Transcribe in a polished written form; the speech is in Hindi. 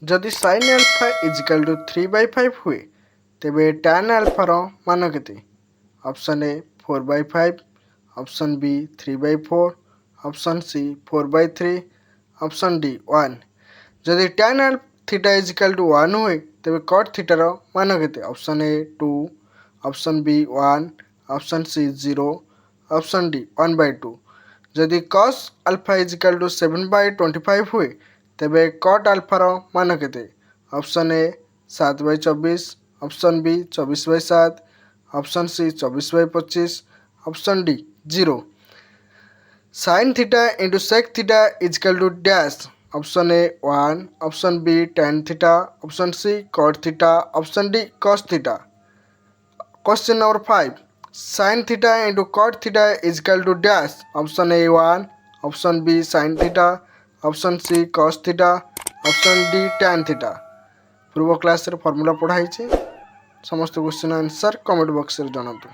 जदि sin अल्फा इजिकल टू 3/5 हुए तेबे tan अल्फार मान केते? Option A 4/5, option B 3/4, option C 4/3, option D 1। जदि tan थीटा इजिकल टू 1 हुए तेबे cot थीटार मान केते? Option A 2, option B 1, option C 0, option D 1/2। जदि cos अल्फा इजिकल टू 7/25 हुए तेबे cot अल्फार मान केते? Option A 7/24, option B 24/7, option C 24/25, option D 0। sin theta into sec theta equal to dash. Option A 1, option B tan theta, option C cot theta, option D cos theta. Question number 5, sin theta into cot theta equal to dash. Option A 1, option B sin theta, option C cos theta, option D tan theta. पूर्व क्लास फॉर्मूला पढ़ाई समस्त क्वेश्चन आंसर कमेंट बॉक्स में जनातु।